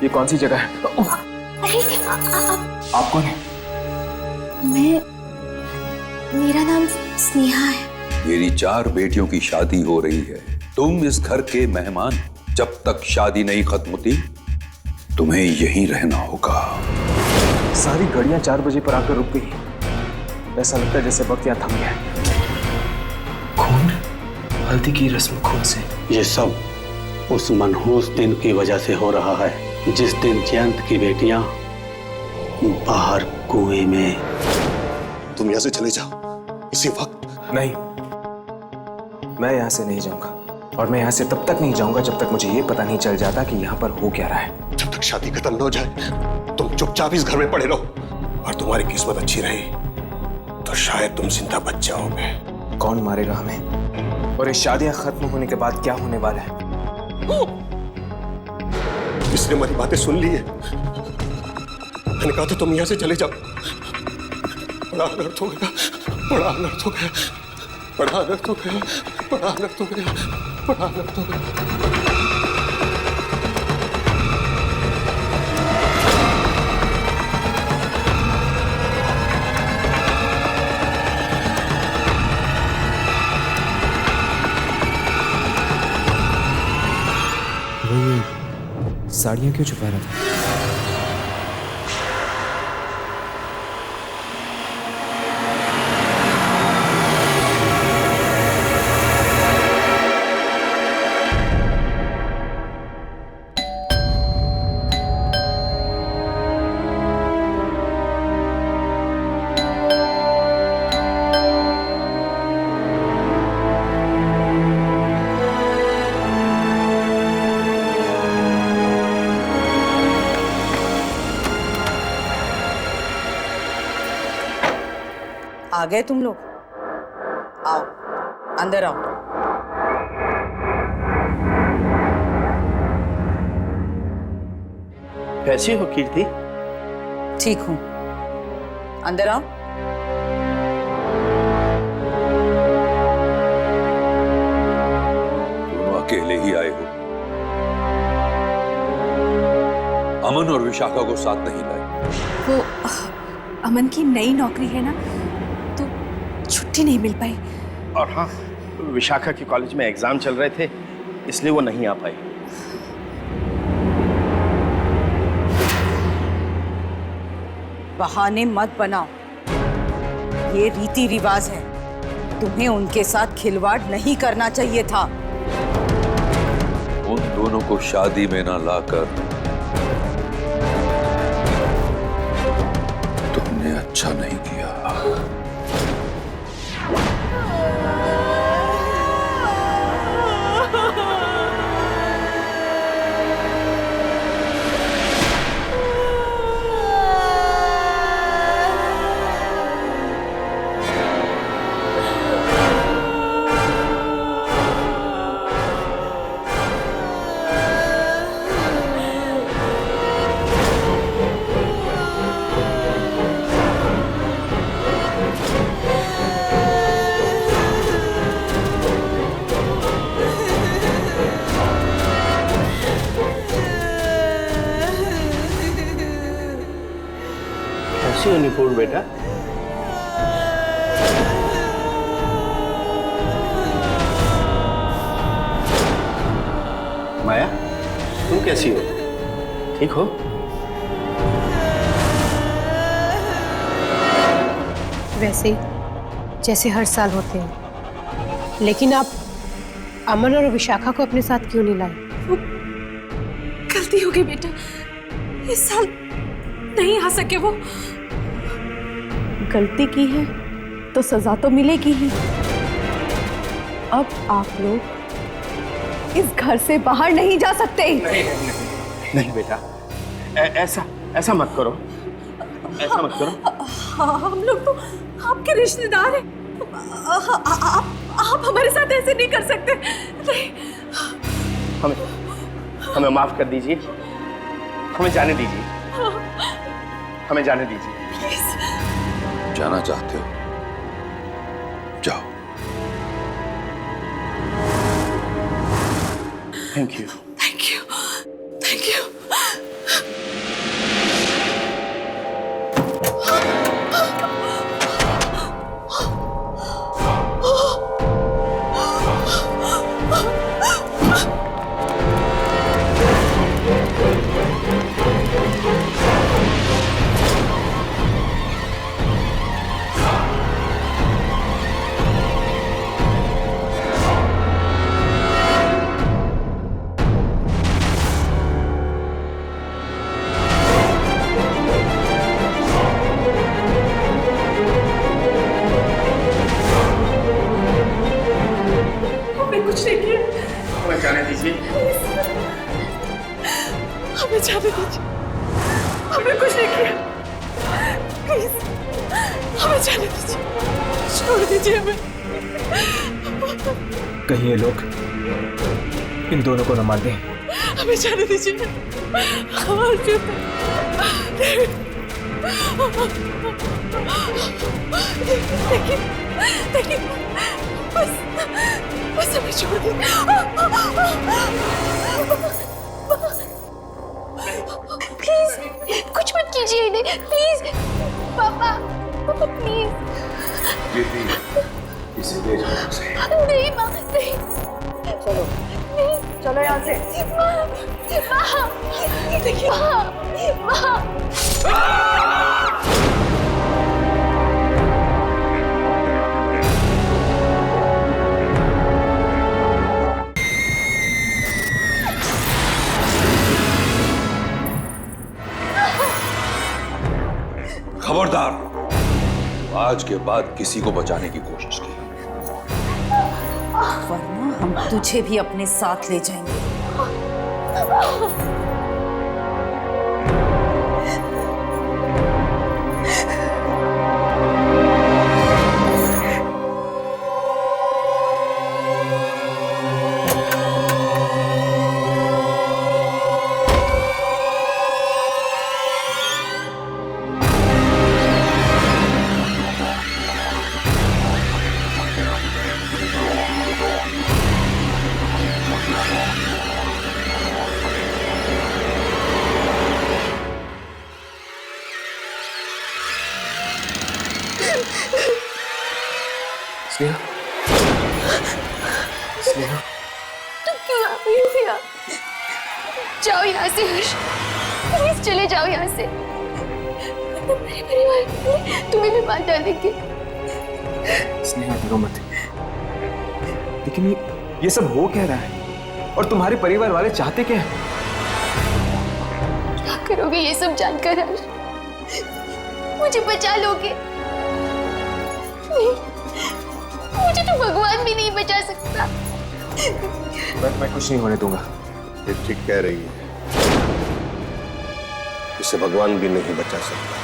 ये कौन सी जगह है? आप कौन है? मेरा नाम स्नेहा है। मेरी 4 बेटियों की शादी हो रही है। तुम इस घर के मेहमान। जब तक शादी नहीं खत्म होती तुम्हें यहीं रहना होगा। सारी गाड़ियां 4 बजे पर आकर रुक गई। ऐसा लगता है जैसे वक्त यहाँ थम गया। खून, हल्दी की रस्म खून से। ये सब उस मनहूस दिन की वजह से हो रहा है जिस दिन जयंत की बेटियां बाहर कुएं में। तुम यहाँ से चले जाओ इसी वक्त। नहीं, मैं यहाँ से नहीं जाऊंगा और मैं यहाँ से तब तक नहीं जाऊंगा जब तक मुझे ये पता नहीं चल जाता कि यहाँ पर हो क्या रहा है। जब तक शादी खत्म न हो जाए तुम चुपचाप इस घर में पड़े रहो और तुम्हारी किस्मत अच्छी रही तो शायद तुम जिंदा बच जाओगे। कौन मारेगा हमें? और ये शादियां खत्म होने के बाद क्या होने वाला है? इसने हमारी बातें सुन ली है। मैंने कहा था तुम यहाँ से चले जाओ। बड़ा अनर्थ हो गया, बड़ा अनर्थ हो गया, बड़ा अनर्थ हो गया, बड़ा अनर्थ हो गया, बड़ा अनर्थ हो गया। वो ये साड़ियाँ क्यों छुपा रहा था? आ गए तुम लोग? आओ, अंदर आओ। कैसी हो कीर्ति? ठीक हूं, अंदर आओ। दोनों अकेले ही आए हो? अमन और विशाखा को साथ नहीं लाए? वो अमन की नई नौकरी है ना, तो छुट्टी नहीं मिल पाई। और हाँ, विशाखा के कॉलेज में एग्जाम चल रहे थे इसलिए वो नहीं आ पाई। बहाने मत बनाओ, ये रीति रिवाज है। तुम्हें उनके साथ खिलवाड़ नहीं करना चाहिए था। उन दोनों को शादी में ना लाकर तुमने अच्छा नहीं किया। कैसी हो निपुण बेटा? माया, तुम कैसी हो? ठीक हो? वैसे जैसे हर साल होते हैं, लेकिन आप अमन और विशाखा को अपने साथ क्यों नहीं लाए? गलती हो गई बेटा, इस साल नहीं आ सके वो। गलती की है तो सजा तो मिलेगी ही। अब आप लोग इस घर से बाहर नहीं जा सकते। नहीं बेटा, ऐसा मत करो, ऐसा मत करो। हम लोग तो आपके रिश्तेदार हैं। आप हमारे साथ ऐसे नहीं कर सकते। नहीं, हमें माफ कर दीजिए, हमें जाने दीजिए, हमें जाने दीजिए। जाना चाहते हो? जाओ। Thank you. Thank you. हमें जाने दीजिए। हमें जाने दीजिए, हमने कुछ नहीं किया, प्लीज हमें जाने दीजिए, छोड़ दीजिए हमें। कहीं ये लोग इन दोनों को न मार दें। हमें जाने दीजिए। देखिए बस हमें छोड़ दीजिए। प्लीज कुछ मत कीजिए इन्हें, प्लीज पापा प्लीज। इसे ले जाओ उसे। नहीं माँ नहीं, चलो नहीं, चलो यहाँ से। माँ देखिए माँ। खबरदार, आज के बाद किसी को बचाने की कोशिश की वरना हम तुझे भी अपने साथ ले जाएंगे। स्नेहा, स्नेहा, तुम क्यों आ गई हो भैया? जाओ यहाँ से हर्ष, प्लीज चले जाओ यहाँ से। मेरे परिवार तुम्हें भी मार डालेंगे। स्नेहा डरो मत। लेकिन ये सब हो क्या रहा है? और तुम्हारे परिवार वाले चाहते क्या है? क्या करोगे ये सब जानकर हर्ष? मुझे बचा लोगे? नहीं, मुझे तो भगवान भी नहीं बचा सकता। मैं कुछ नहीं होने दूंगा। ये ठीक कह रही है, इसे भगवान भी नहीं बचा सकता।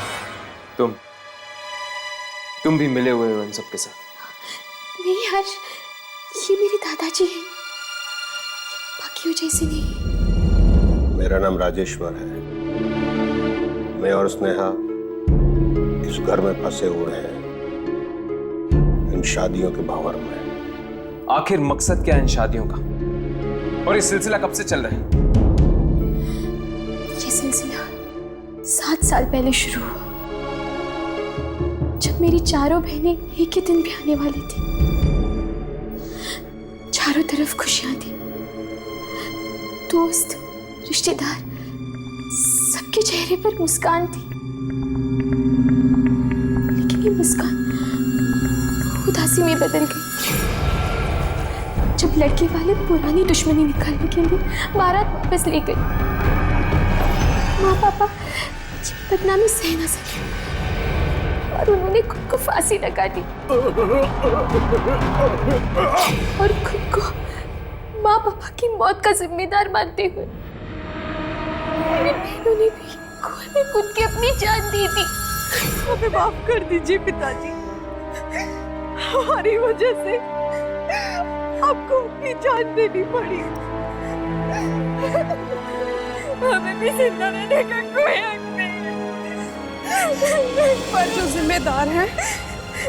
तुम भी मिले हुए हो इन सब के साथ। नहीं हर्ष, ये मेरे दादाजी हैं, बाकियों जैसे नहीं। मेरा नाम राजेश्वर है। मैं और स्नेहा इस घर में फंसे हुए हैं, इन शादियों के भंवर में। आखिर मकसद क्या है इन शादियों का? और ये सिलसिला कब से चल रहा है? ये सिलसिला 7 साल पहले शुरू हुआ, जब मेरी चारों बहनें एक ही दिन भी आने वाली थी। चारों तरफ खुशियां थी, दोस्त, रिश्तेदार, सबके चेहरे पर मुस्कान थी। लेकिन ये मुस्कान उदासी में बदल गई जब लड़के वाले पुरानी दुश्मनी निकालने के लिए बारात वापस ले गए। माँ पापा बदनामी सह न सके और उन्होंने खुद को फांसी लगा दी और खुद को माँ पापा की मौत का जिम्मेदार मानते हुए मेरी बहनों ने भी कुएं में कूद के अपनी जान दी थी। हमें माफ कर दीजिए पिताजी, हमारी वजह से आपको अपनी जान देनी पड़ी। हमें भी जिंदा रहने का कोई हक नहीं है। पर जो जिम्मेदार हैं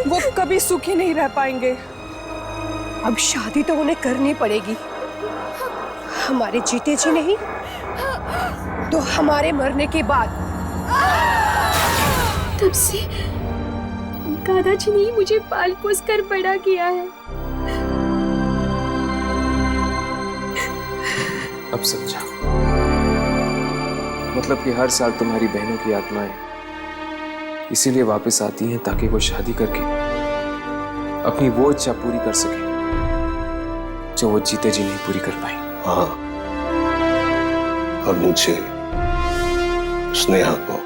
वो कभी सुखी नहीं रह पाएंगे। अब शादी तो उन्हें करनी पड़ेगी, हमारे जीते जी नहीं तो हमारे मरने के बाद। तब से दादाजी ने ही मुझे पाल पोस कर बड़ा किया है। अब समझा। मतलब कि हर साल तुम्हारी बहनों की आत्माएं इसीलिए वापस आती हैं ताकि वो शादी करके अपनी वो इच्छा पूरी कर सके जो वो जीते जी नहीं पूरी कर पाई। हाँ, और मुझे, स्नेहा को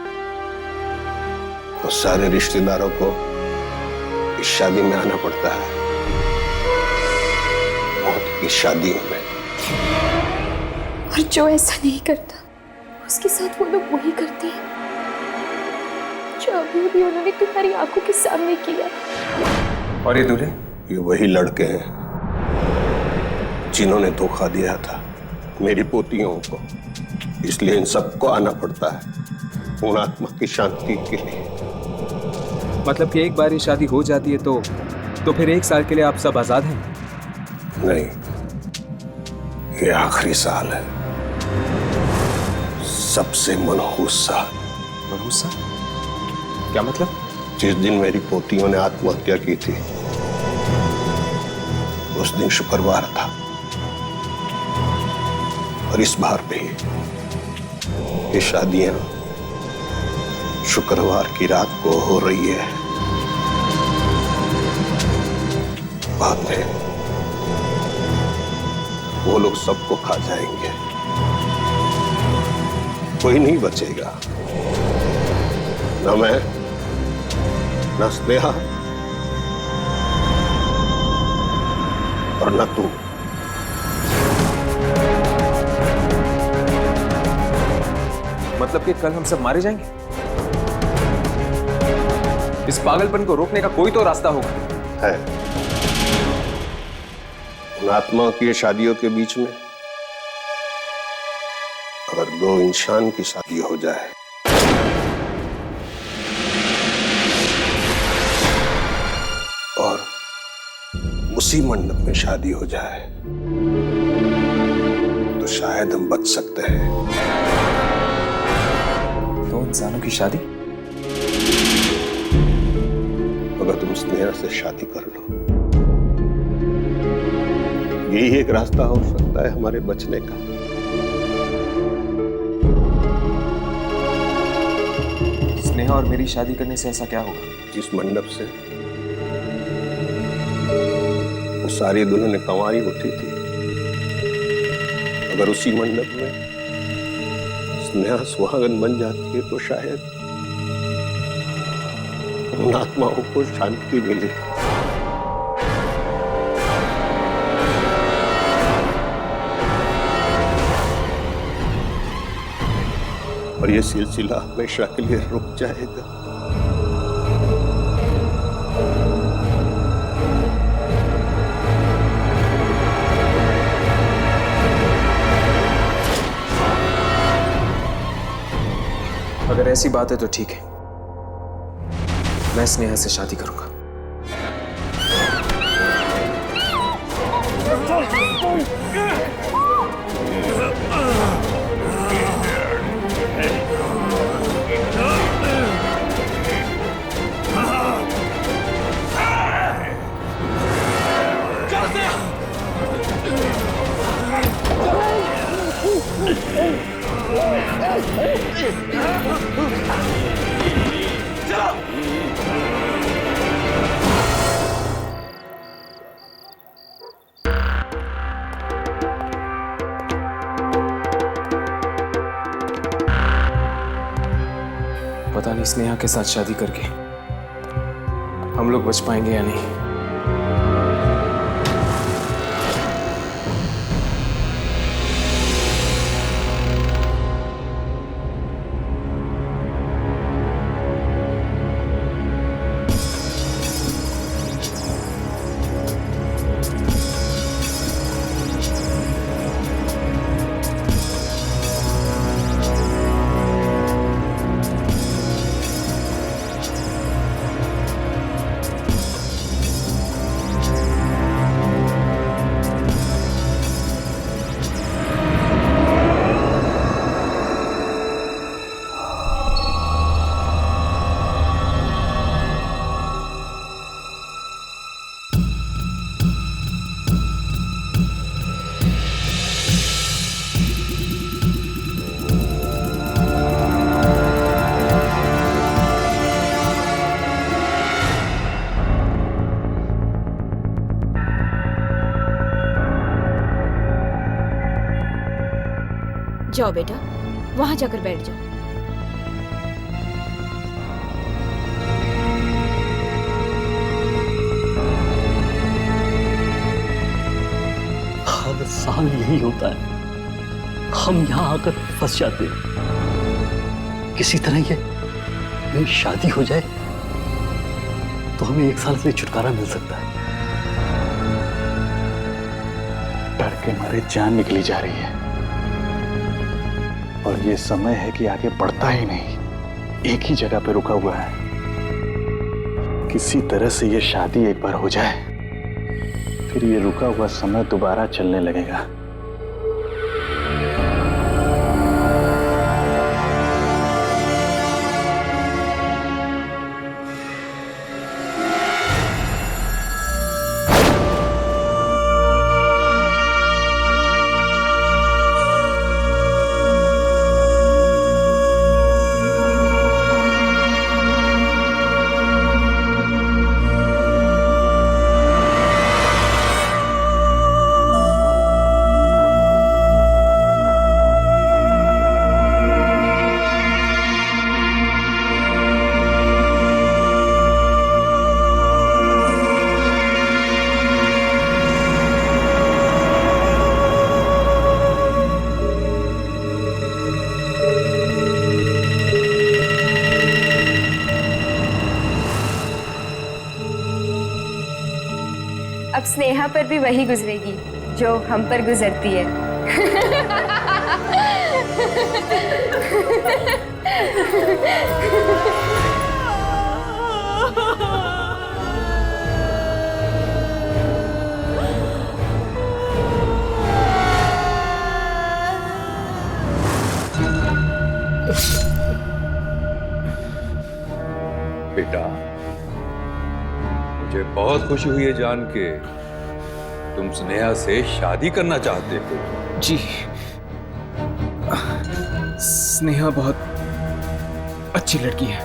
और सारे रिश्तेदारों को इस शादी में आना पड़ता है। मौत की शादी में और जो ऐसा नहीं करता उसके साथ वो लोग वही करते हैं जो अभी अभी उन्होंने तुम्हारी आंखों के सामने किया। और ये दूल्हे? ये वही लड़के हैं जिन्होंने धोखा दिया था मेरी पोतियों को, इसलिए इन सबको आना पड़ता है उन आत्मा की शांति के लिए। मतलब कि एक बार ये शादी हो जाती है तो फिर 1 साल के लिए आप सब आजाद हैं? नहीं, ये आखिरी साल है, सबसे मनहूस साल। मनहूस साल? क्या मतलब? जिस दिन मेरी पोतियों ने आत्महत्या की थी उस दिन शुक्रवार था, और इस बार भी ये शादियां शुक्रवार की रात को हो रही है। बाद में वो लोग सबको खा जाएंगे, कोई नहीं बचेगा, न मैं, न स्नेहा और न तू। मतलब कि कल हम सब मारे जाएंगे? इस पागलपन को रोकने का कोई तो रास्ता होगा। है उन आत्माओं की शादियों के बीच में अगर 2 इंसान की शादी हो जाए और उसी मंडप में शादी हो जाए तो शायद हम बच सकते हैं। 2 इंसानों की शादी? अगर तुम स्नेहा से शादी कर लो, यही एक रास्ता हो सकता है हमारे बचने का। स्नेहा और मेरी शादी करने से ऐसा क्या होगा? जिस मंडप से वो सारी दुल्हनें कंवारी उठी थी, अगर उसी मंडप में स्नेहा सुहागन बन जाती है तो शायद उन आत्माओं को शांति मिले। और ये सिलसिला हमेशा के लिए रुक जाएगा। अगर ऐसी बात है तो ठीक है, मैं स्नेहा से शादी करूंगा। पता नहीं स्नेहा के साथ शादी करके हम लोग बच पाएंगे या नहीं। जाओ बेटा, वहां जाकर बैठ जाओ। हाँ, मैं साल यही होता है, हम यहाँ आकर फंस जाते हैं। किसी तरह ये मेरी शादी हो जाए तो हमें 1 साल से छुटकारा मिल सकता है। डर के मारे जान निकली जा रही है और ये समय है कि आगे बढ़ता ही नहीं, एक ही जगह पे रुका हुआ है। किसी तरह से ये शादी एक बार हो जाए, फिर ये रुका हुआ समय दोबारा चलने लगेगा। अब स्नेहा पर भी वही गुजरेगी जो हम पर गुजरती है। बेटा, मुझे बहुत खुशी हुई है जान के तुम स्नेहा से शादी करना चाहते हो। जी, स्नेहा बहुत अच्छी लड़की है।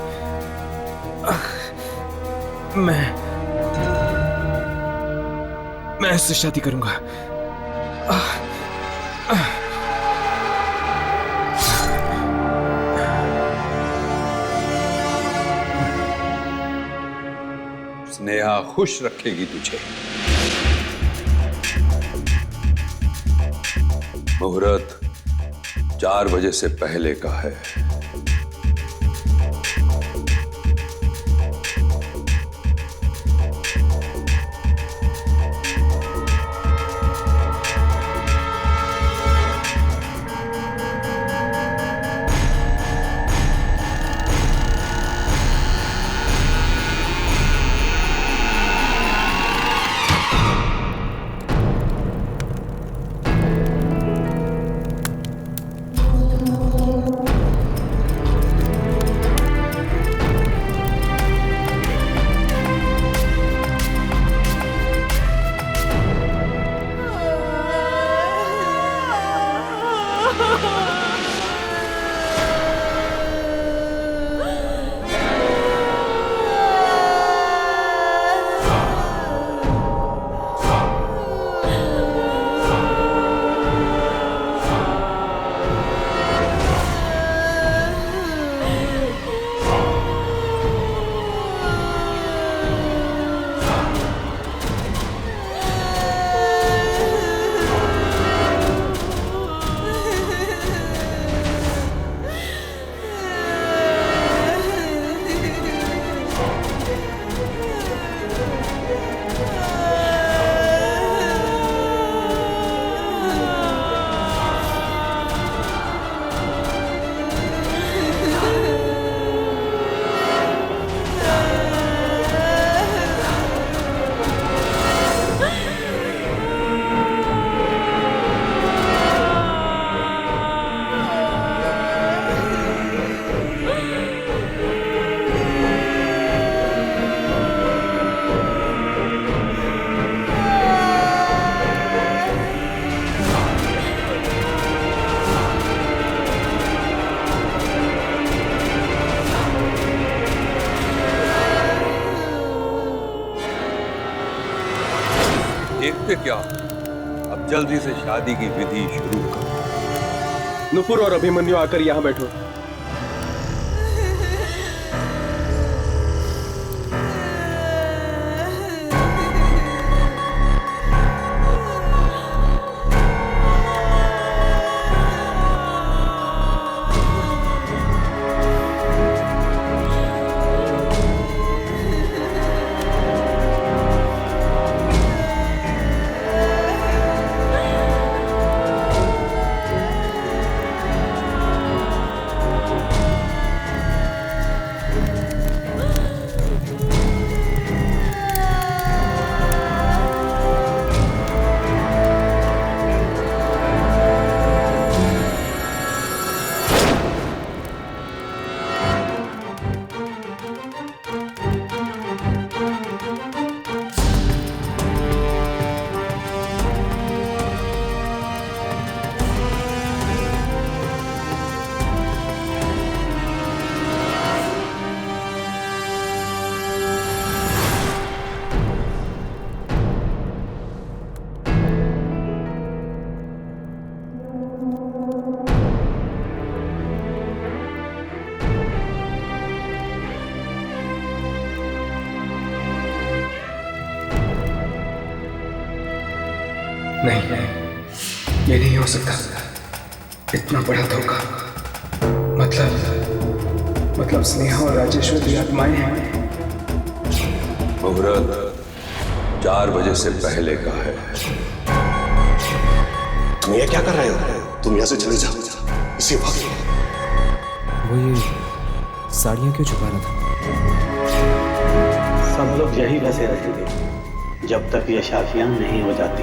मैं इससे शादी करूंगा। स्नेहा खुश रखेगी तुझे। मुहूर्त 4 बजे से पहले का है। देखते क्या, अब जल्दी से शादी की विधि शुरू करो। नुपुर और अभिमन्यु आकर यहां बैठो। नहीं, ये नहीं हो सकता। इतना बड़ा धोखा। मतलब स्नेहा और राजेश्वरी आत्माएं हैं। मुहूर्त 4 बजे से पहले का है। तुम ये क्या कर रहे हो? तुम यहाँ से चले जाओ इसी वक्त। वो ये साड़ियां क्यों छुपा रहा था? सब लोग यही बसे रहेंगे जब तक ये शादियां नहीं हो जाती।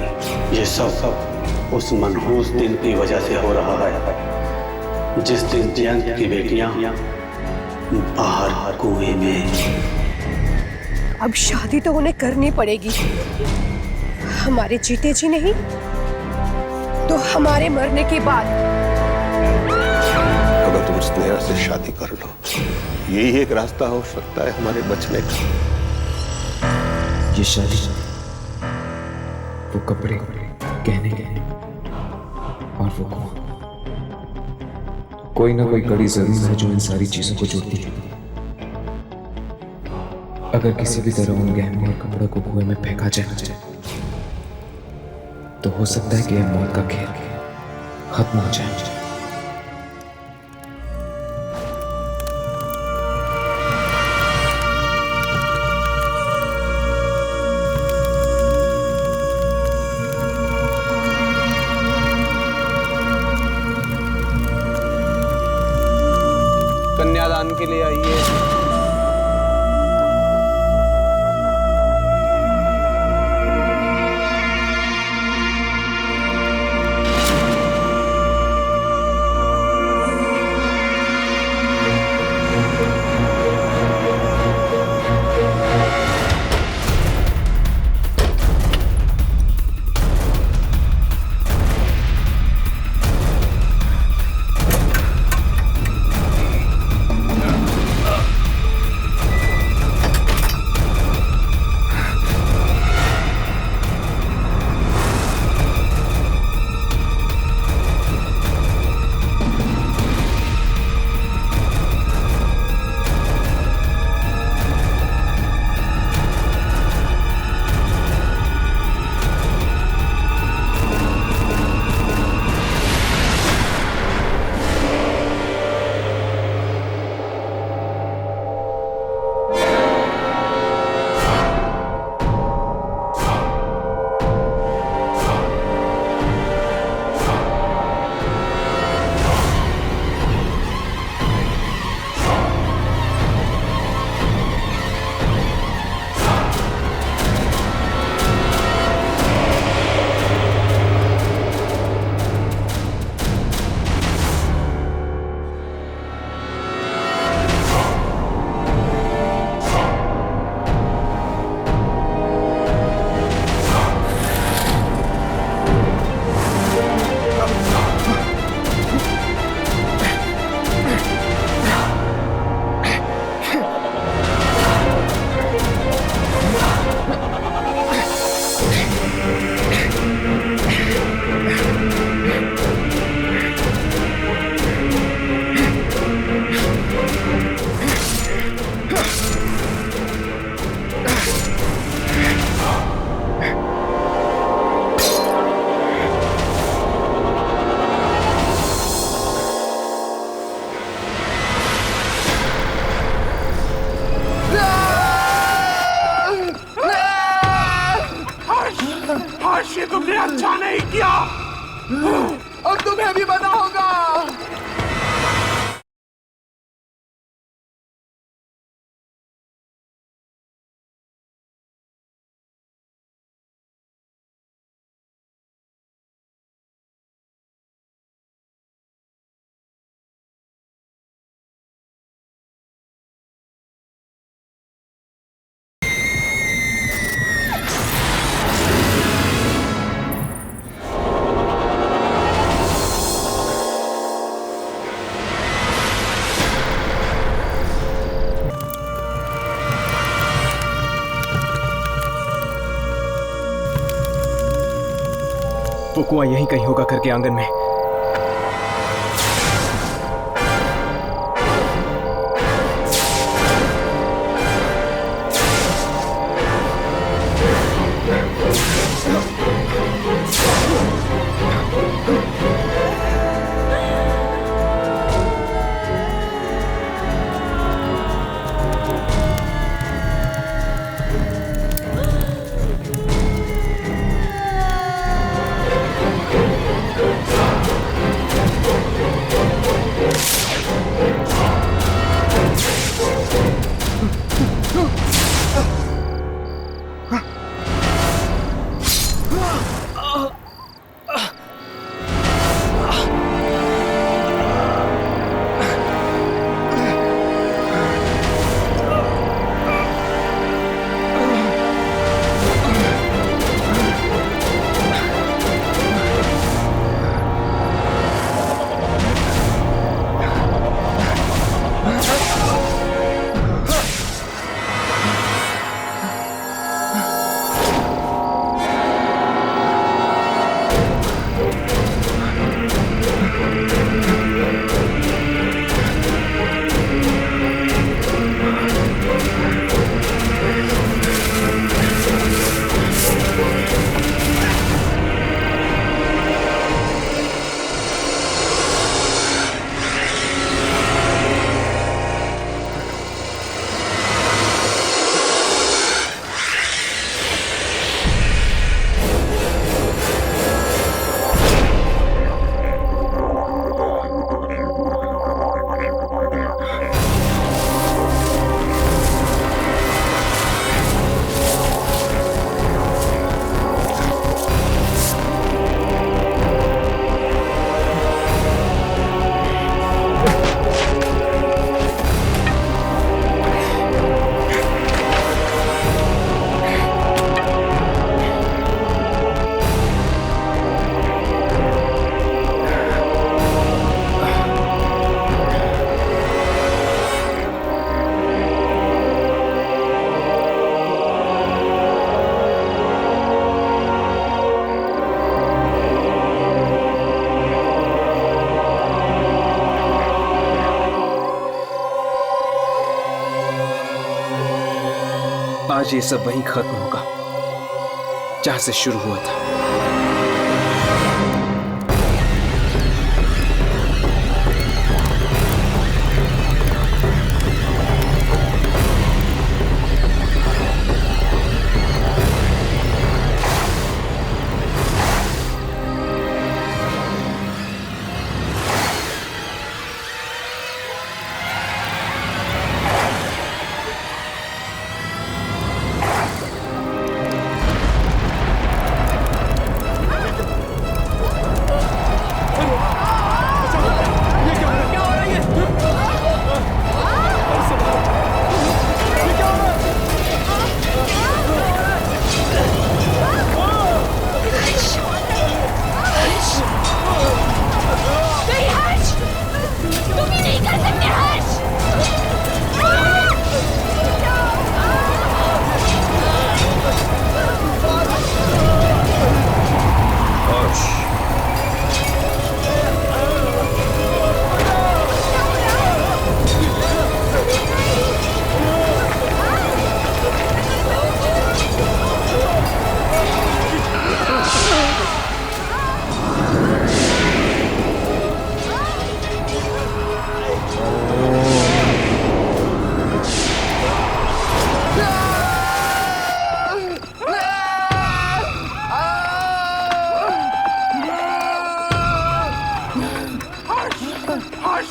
ये सब उस मनहूस दिन की वजह से हो रहा है जिस दिन जयंत की बेटियां बाहर कुएं में। अब शादी तो उन्हें करनी पड़ेगी। हमारे जीते जी नहीं तो हमारे मरने के बाद। अगर तुम स्नेहा से शादी कर लो, यही एक रास्ता हो सकता है हमारे बचने का। ये शादी, वो कपड़े, गहने और वो कुआं, कोई ना कोई कड़ी जरूर है जो इन सारी चीजों को जोड़ती है। अगर किसी भी तरह उन गहनों और कपड़ों को कुएं में फेंका जाए तो हो सकता है कि यह मौत का खेल खत्म हो जाए। कन्यादान के लिए आइए। ये तुमने अच्छा नहीं किया। अब तुम्हें भी बना होगा। वो कुआं यहीं कहीं होगा घर के आंगन में। आज ये सब वहीं खत्म होगा जहां से शुरू हुआ था।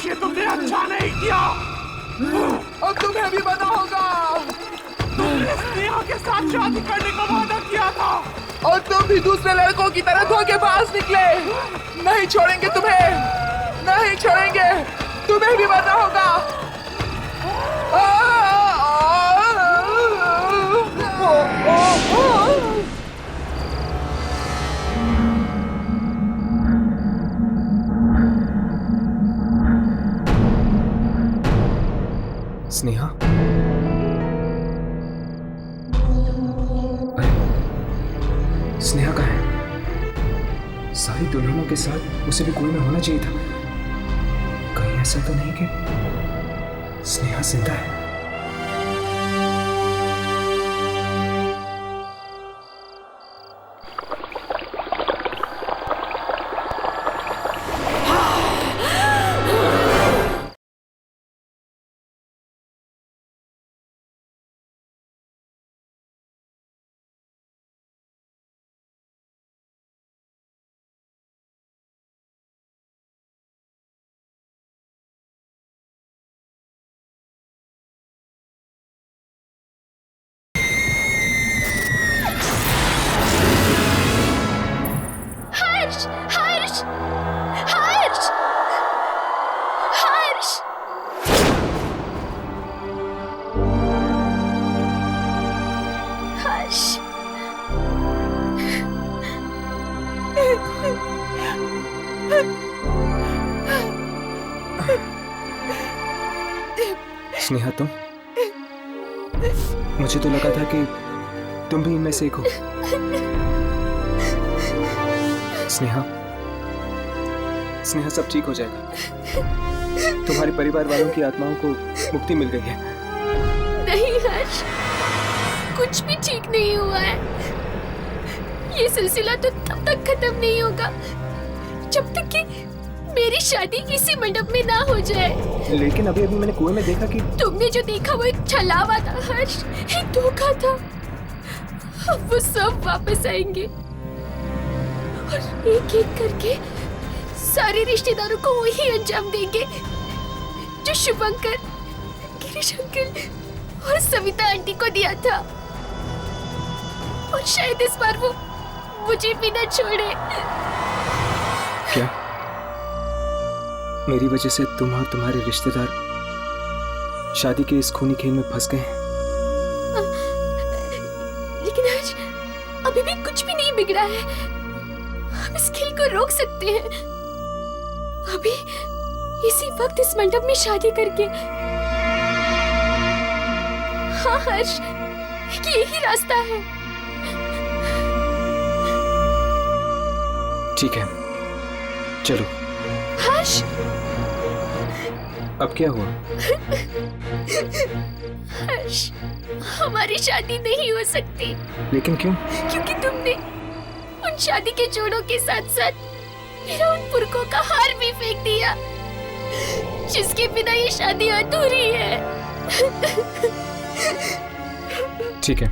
ये तुमने अच्छा नहीं किया। अब तुम्हें भी पता होगा, तुमने स्नेहा के साथ शादी करने का वादा किया था और तुम भी दूसरे लड़कों की तरह धोखेबाज निकले। नहीं छोड़ेंगे तुम्हें, नहीं छोड़ेंगे, तुम्हें भी पता होगा। स्नेहा, अरे स्नेहा कहाँ है? सारी दुल्हनों के साथ उसे भी कोई में होना चाहिए था। कहीं ऐसा तो नहीं कि स्नेहा जिंदा है? स्नेहा, तुम? मुझे तो लगा था कि तुम भी इनमें से एक हो। स्नेहा, स्नेहा, सब ठीक हो जाएगा। तुम्हारे परिवार वालों की आत्माओं को मुक्ति मिल गई है। नहीं हर्ष, कुछ भी ठीक नहीं हुआ है। ये सिलसिला तो तब तक खत्म नहीं होगा जब तक कि मेरी शादी इसी मंडप में ना हो जाए। लेकिन अभी अभी मैंने कुएं में देखा कि तुमने जो देखा वो एक छलावा था हर्ष, एक धोखा था। अब वो सब वापस आएंगे और एक एक करके सारे रिश्तेदारों को वही अंजाम देंगे जो शुभंकर, गिरीश अंकल और सविता आंटी को दिया था। और शायद इस बार वो मुझे भी न छोड़े। क्या मेरी वजह से तुम और तुम्हारे रिश्तेदार शादी के इस खूनी खेल में फंस गए हैं? लेकिन आज अभी भी कुछ भी नहीं बिगड़ा है। हम इस खेल को रोक सकते हैं। अभी इसी वक्त इस मंडप में शादी करके। हाँ हर्ष, यही रास्ता है। ठीक है, चलो। हर्ष, अब क्या हुआ? हर्ष, हमारी शादी नहीं हो सकती। लेकिन क्यों? क्योंकि तुमने उन शादी के जोड़ों के साथ साथ मेरा उन पुरखों का हार भी फेंक दिया, जिसके बिना ये शादी अधूरी है। ठीक है,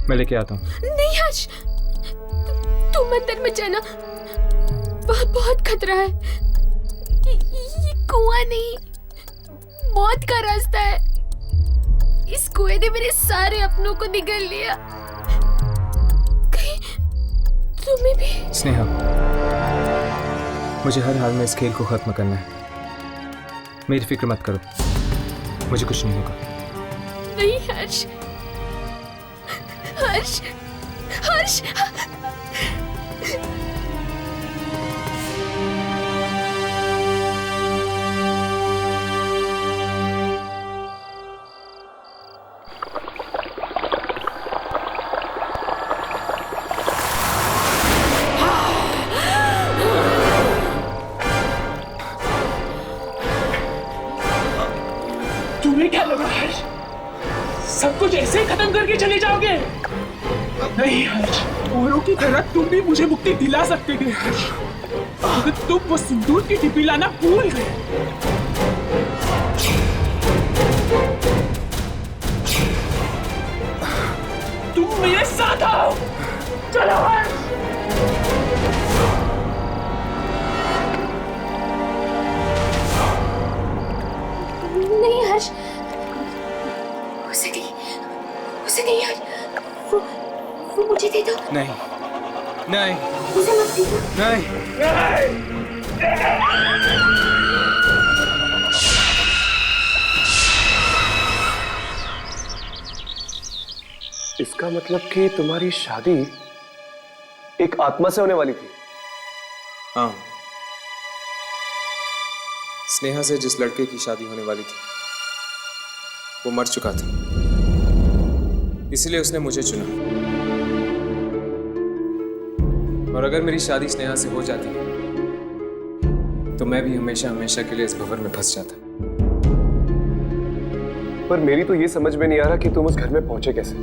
मैं लेके आता हूँ। नहीं हर्ष, तुम अंदर मत जाना, वहाँ बहुत खतरा है। ये कुआं नहीं, मौत का रास्ता है। इस कुएं ने मेरे सारे अपनों को निगल लिया। कहीं तुम्हें भी? स्नेहा, मुझे हर हाल में इस खेल को खत्म करना है। मेरी फिक्र मत करो, मुझे कुछ नहीं होगा। नहीं हर्ष, हर्ष, हर्ष। तुम्हें क्या लगा हर्ष, सब कुछ ऐसे ही खत्म करके चले जाओगे? नहीं हर्ष, औरों की तरह तुम भी मुझे मुक्ति दिला सकते थे हर्ष, अगर तुम वो सिंदूर की डिब्बी लाना भूल गए। तुम मेरे साथ आओ, चलो हर्ष। नहीं हर्ष, उसे नहीं हर्ष, वो मुझे दे दो। नहीं, नहीं, उसे मत दे दो। नहीं। इसका मतलब कि तुम्हारी शादी एक आत्मा से होने वाली थी? हाँ, स्नेहा से जिस लड़के की शादी होने वाली थी वो मर चुका था, इसलिए उसने मुझे चुना। और अगर मेरी शादी स्नेहा से हो जाती तो मैं भी हमेशा हमेशा के लिए इस भंवर में फंस जाता। पर मेरी तो ये समझ में नहीं आ रहा कि तुम उस घर में पहुंचे कैसे?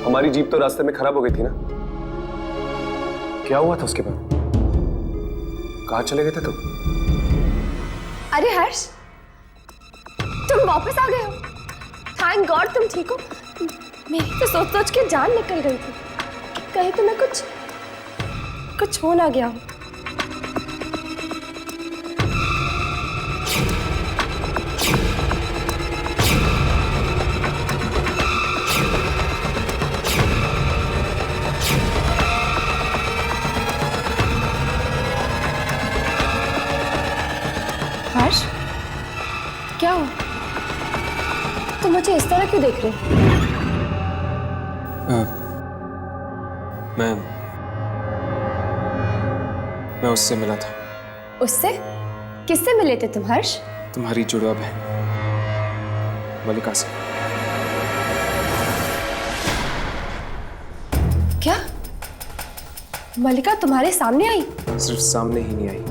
हमारी जीप तो रास्ते में खराब हो गई थी ना? क्या हुआ था उसके बाद? कहाँ चले गए थे तुम? अरे हर्ष, तुम वापस आ गए हो। थैंक गॉड तुम ठीक हो। मेरी तो सोच सोच के जान निकल गई थी, कहीं तुम्हें कुछ हो ना गया हो। हर्ष, क्या हो? तुम मुझे इस तरह क्यों देख रहे हो? मैं उससे मिला था। उससे? किससे मिले थे तुम हर्ष? तुम्हारी जुड़वा बहन मलिका से। क्या मलिका तुम्हारे सामने आई? सिर्फ सामने ही नहीं आई,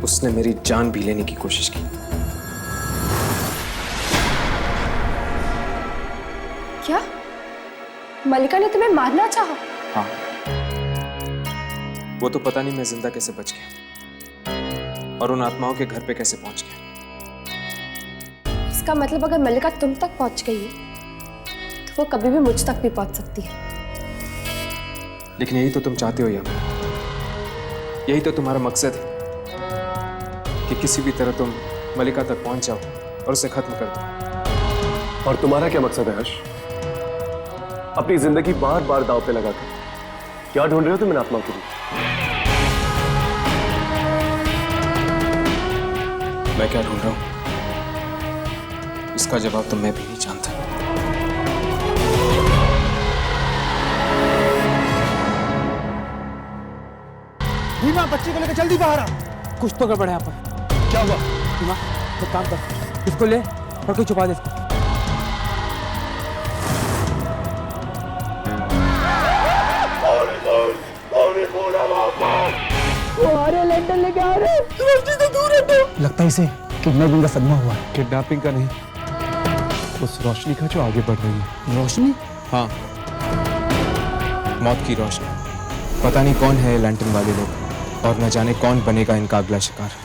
उसने मेरी जान भी लेने की कोशिश की। क्या मलिका ने तुम्हें मारना चाहा? हाँ, वो तो पता नहीं मैं जिंदा कैसे बच गया और उन आत्माओं के घर पे कैसे पहुंच गया। इसका मतलब अगर मलिका तुम तक पहुंच गई है तो वो कभी भी मुझ तक भी पहुंच सकती है। लेकिन यही तो तुम चाहते हो यार, यही तो तुम्हारा मकसद है कि किसी भी तरह तुम मलिका तक पहुंच जाओ और उसे खत्म कर दो। और तुम्हारा क्या मकसद है हर्ष? अपनी जिंदगी बार बार दांव पे लगाकर क्या ढूंढ रहे हो तुम इन आत्माओं के लिए? मैं क्या ढूंढ रहा हूं इसका जवाब तो मैं भी नहीं जानता। भीमा, बच्चे को लेकर जल्दी बाहर आ। कुछ तो गड़बड़ है यहाँ पर। क्या हुआ? भीमा, एक काम कर, इसको ले और कोई छुपा दे इसको। अरे ले लैंटन लेके आ रहे हैं। रोशनी से दूर हटो। लगता है इसे किडनैपिंग का सदमा हुआ है। किडनैपिंग का नहीं, उस रोशनी का जो आगे बढ़ रही है। रोशनी? हाँ, मौत की रोशनी। पता नहीं कौन है लैंटन वाले लोग और न जाने कौन बनेगा इनका अगला शिकार।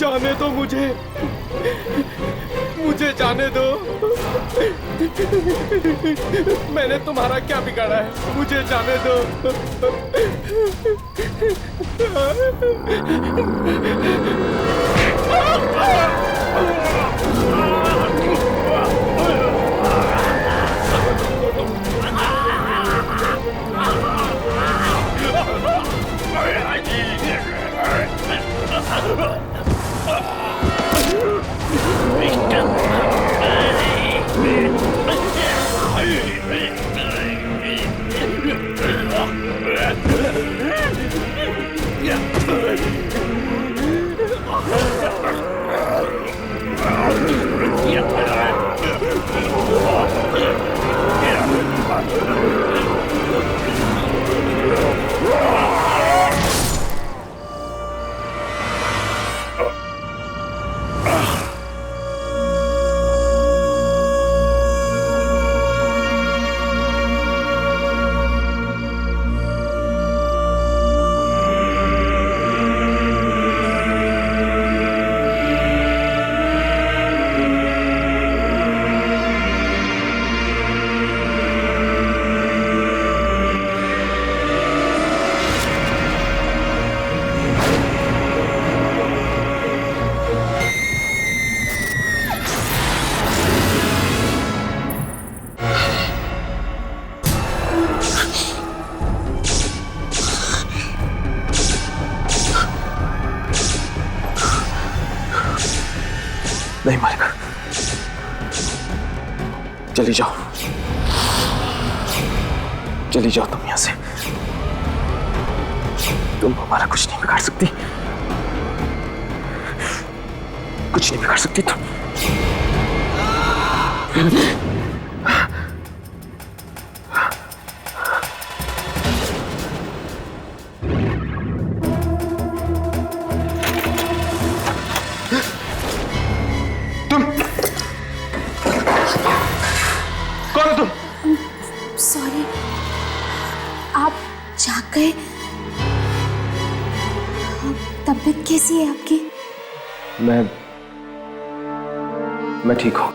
जाने दो मुझे जाने दो। मैंने तुम्हारा क्या बिगाड़ा है? मुझे जाने दो। नहीं मालिका, चली जाओ, चली जाओ तुम यहां से। तुम हमारा कुछ नहीं बिगाड़ सकती, कुछ नहीं बिगाड़ सकती तुम। कौन हो तुम? सॉरी, आप जाग गए? तबीयत कैसी है आपकी? मैं ठीक हूं।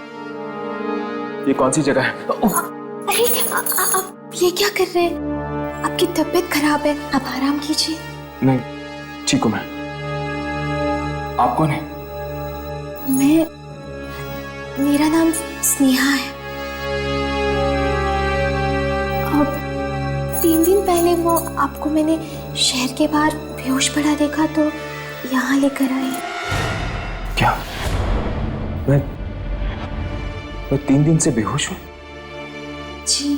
ये कौन सी जगह है? अरे आप ये क्या कर रहे हैं? आपकी तबीयत खराब है, आप आराम कीजिए। नहीं, ठीक हूं मैं। आप कौन है? मेरा नाम स्नेहा है। अब 3 दिन पहले वो आपको मैंने शहर के बाहर बेहोश पड़ा देखा तो यहाँ लेकर आई। क्या? मैं 3 दिन से बेहोश हूँ? जी,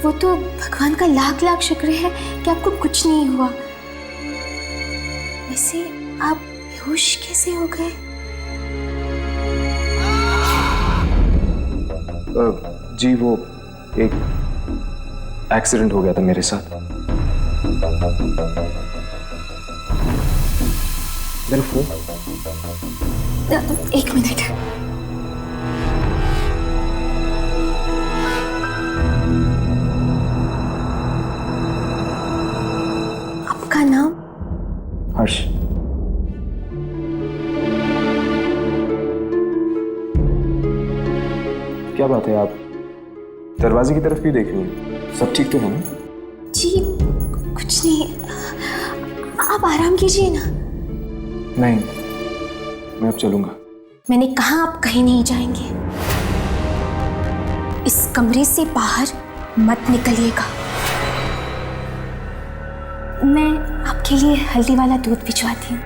वो तो भगवान का लाख लाख शुक्र है कि आपको कुछ नहीं हुआ। वैसे आप बेहोश कैसे हो गए? जी, वो एक एक्सीडेंट हो गया था मेरे साथ। मेरा फोन? 1 मिनट। आपका नाम? हर्ष। क्या बात है, आप दरवाजे की तरफ क्यों देख रही हैं? सब ठीक तो है ना? जी कुछ नहीं, आप आराम कीजिए ना। नहीं, मैं अब चलूंगा। मैंने कहा आप कहीं नहीं जाएंगे। इस कमरे से बाहर मत निकलिएगा। मैं आपके लिए हल्दी वाला दूध भिजवाती हूँ।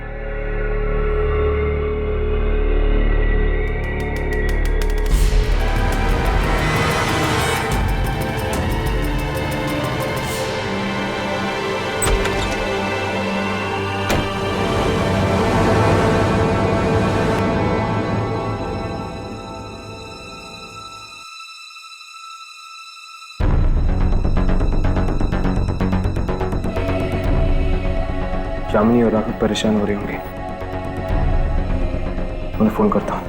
यामिनी और राघव परेशान हो रहे होंगे, उन्हें फोन करता हूँ।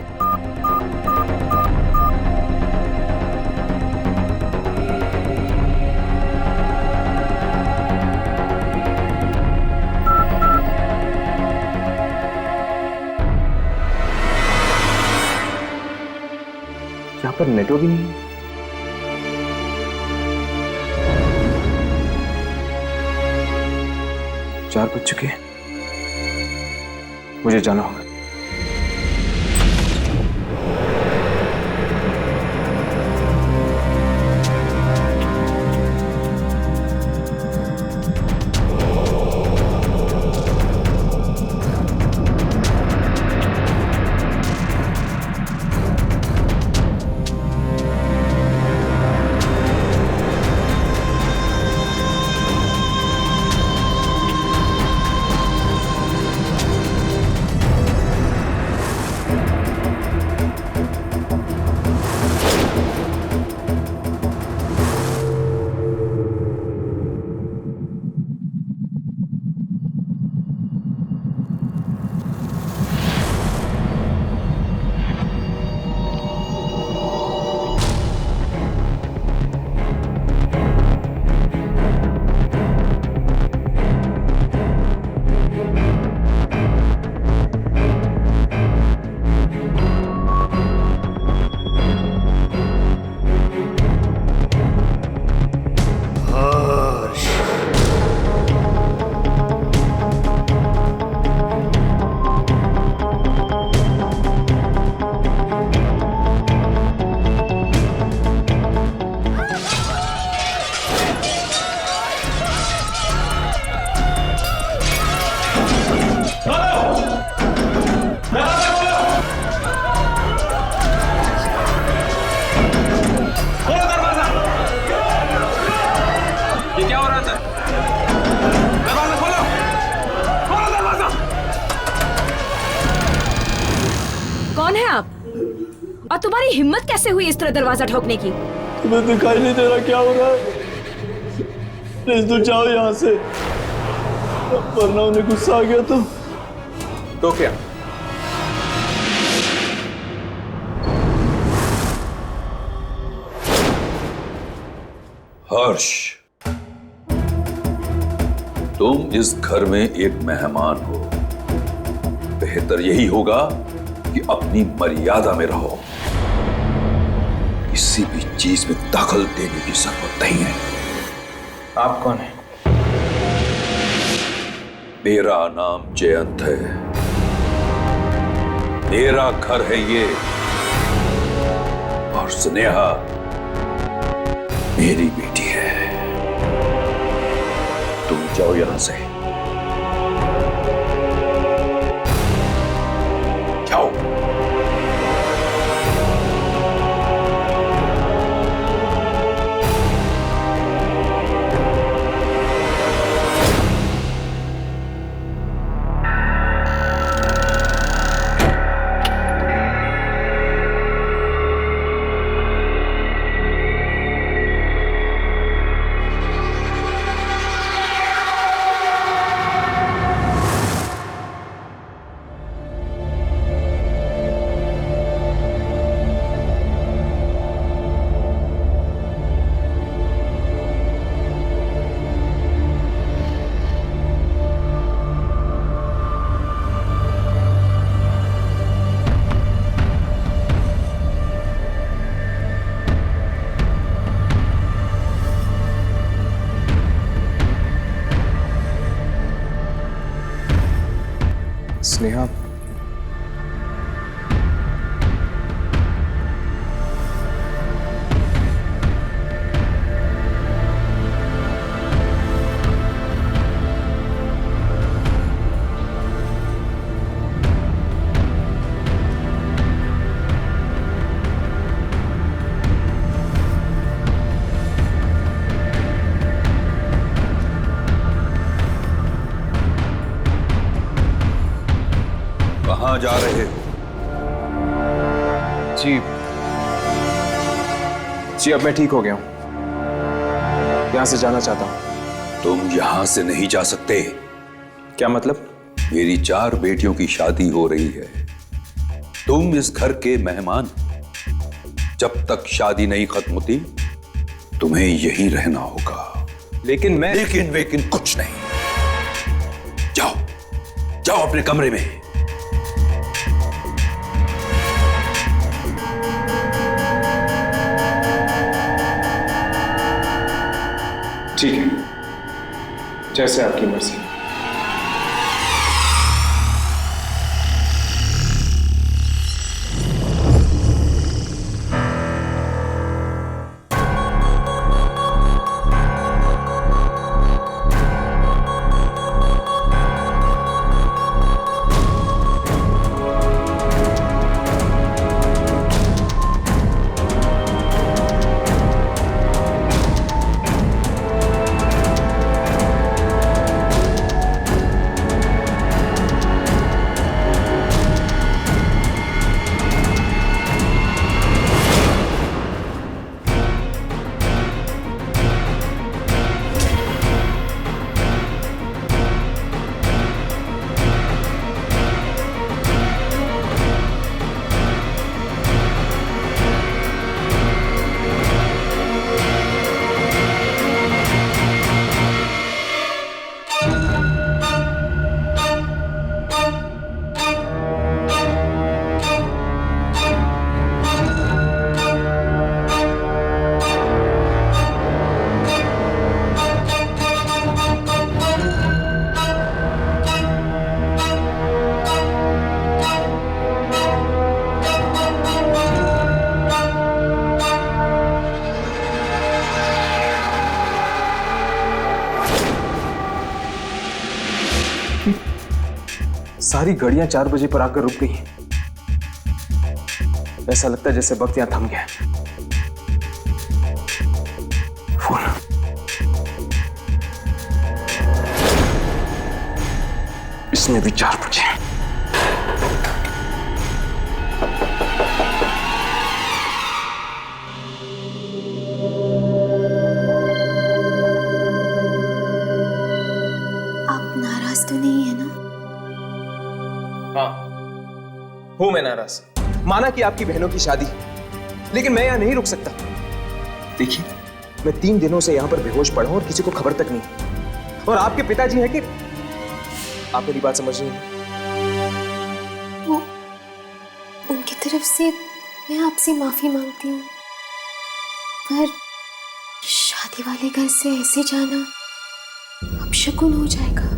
यहाँ पर नेटवर्क ही नहीं है। 4 बज चुके हैं, मुझे जाना होगा। और तुम्हारी हिम्मत कैसे हुई इस तरह दरवाजा ठोकने की? तुम्हें दिखाई नहीं दे रहा क्या हो रहा है? प्लीज तुम जाओ यहाँ से, वरना उन्हें गुस्सा आ गया तो क्या? हर्ष, तुम इस घर में एक मेहमान हो। बेहतर यही होगा कि अपनी मर्यादा में रहो। किसी भी चीज में दखल देने की जरूरत नहीं है। आप कौन हैं? मेरा नाम जयंत है। मेरा घर है ये, और स्नेहा मेरी बेटी है। तुम जाओ यहां से, जाओ। स्नेहा, कहां जा रहे हो? जी अब मैं ठीक हो गया हूं। यहां से जाना चाहता हूं। तुम यहां से नहीं जा सकते। क्या मतलब? मेरी 4 बेटियों की शादी हो रही है। तुम इस घर के मेहमान। जब तक शादी नहीं खत्म होती तुम्हें यहीं रहना होगा। लेकिन मैं लेकिन कुछ नहीं। जाओ अपने कमरे में। ठीक है, जैसे आपकी मर्जी। सारी घड़ियां 4 बजे पर आकर रुक गई हैं। ऐसा लगता है जैसे वक्त यहां थम गया। फोन। इसमें भी 4 बजे। हाँ, हूं मैं नाराज। माना कि आपकी बहनों की शादी, लेकिन मैं यहां नहीं रुक सकता। देखिए, मैं 3 दिनों से यहां पर बेहोश पड़ा हूं और किसी को खबर तक नहीं। और आपके पिताजी है कि आप मेरी बात समझ रही हैं? वो उनकी तरफ से मैं आपसे माफी मांगती हूँ, पर शादी वाले घर से ऐसे जाना अपशकुन हो जाएगा।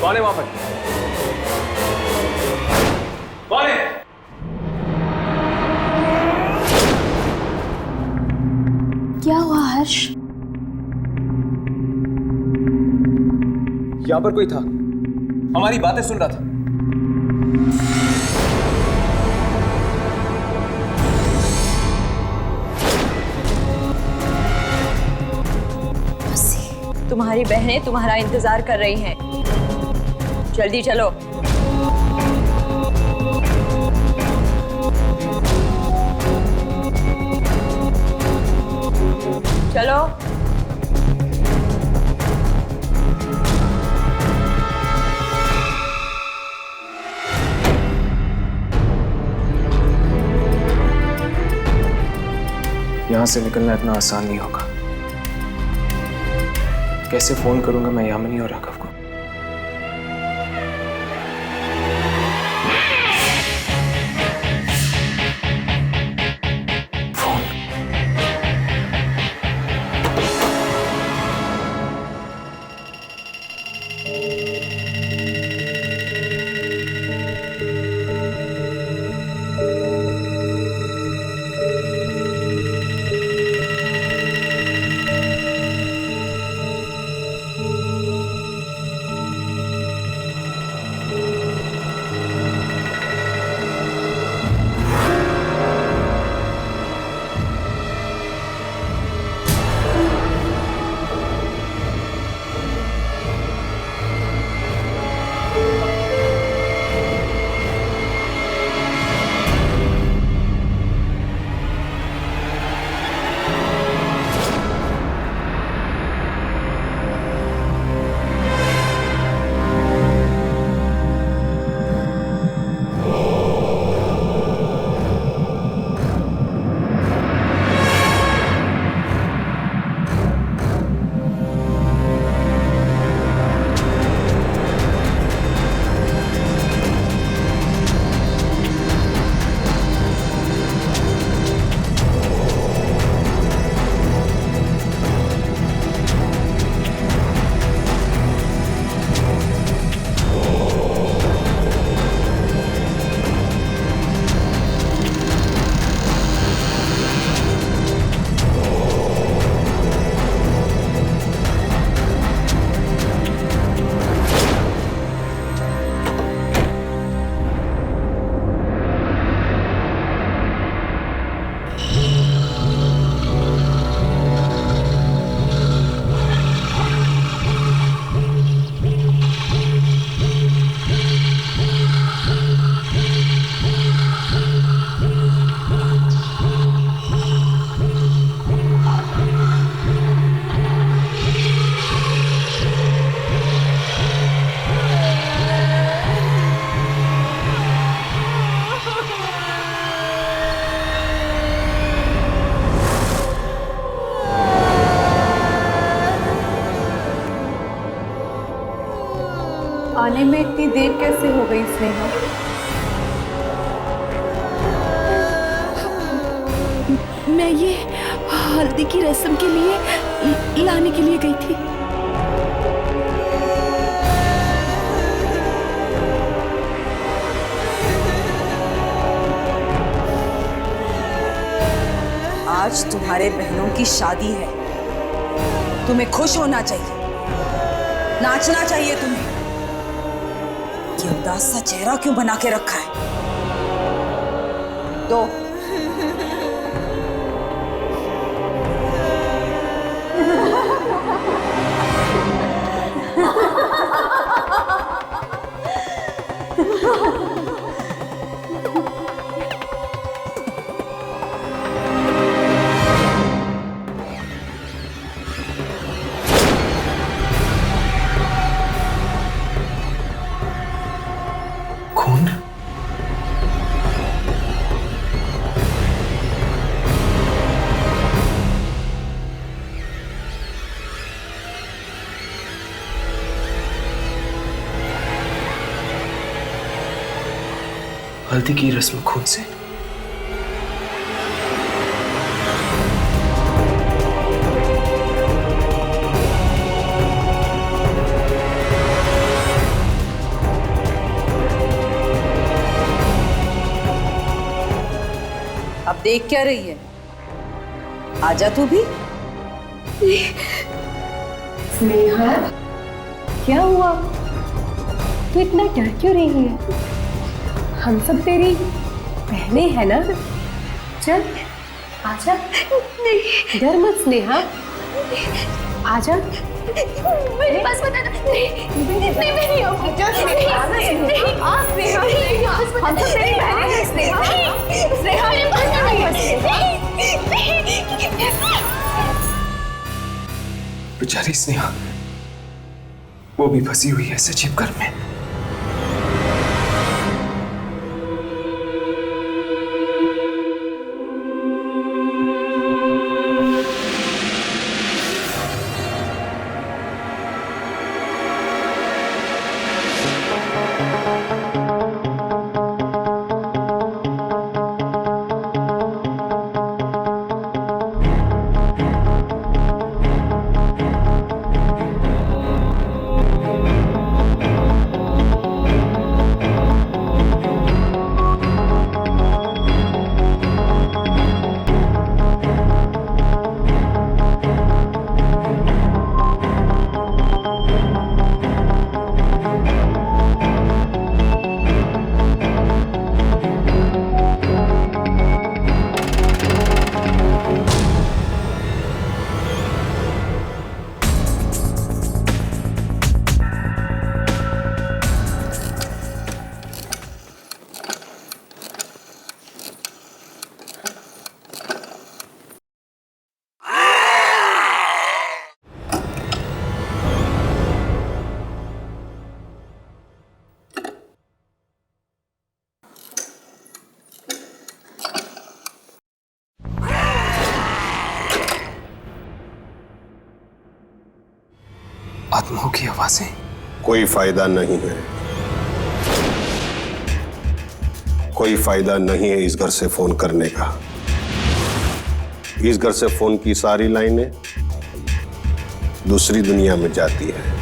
कौन है वहां पर? कौन है? क्या हुआ हर्ष? यहां पर कोई था, हमारी बातें सुन रहा था। तुम्हारी बहनें तुम्हारा इंतजार कर रही हैं। जल्दी चलो। चलो। यहां से निकलना इतना आसान नहीं होगा। कैसे फोन करूंगा मैं यामिनी और राघव को? आने में इतनी देर कैसे हो गई स्नेहा? मैं ये हल्दी की रस्म के लिए लाने के लिए गई थी। आज तुम्हारे बहनों की शादी है, तुम्हें खुश होना चाहिए, नाचना चाहिए तुम्हें। ये उदास सा चेहरा क्यों बना के रखा है? तो हल्दी की रस्म खून से। अब देख क्या रही है? आजा तू भी। स्नेहा, क्या हुआ? तू इतना डर क्यों रही है? हम सब तेरी बहनें हैं ना? चल आजा। नहीं, डर मत स्नेहा, आजा। मेरे पास बता। नहीं मैं नहीं आऊंगी। हम सब तेरी बहनें हैं स्नेहा। स्नेहा ये बात नहीं। बेचारी स्नेहा, वो भी फंसी हुई है इस अजीब घर में। आत्माओं की आवाजें। कोई फायदा नहीं है, कोई फायदा नहीं है इस घर से फोन करने का। इस घर से फोन की सारी लाइनें दूसरी दुनिया में जाती है।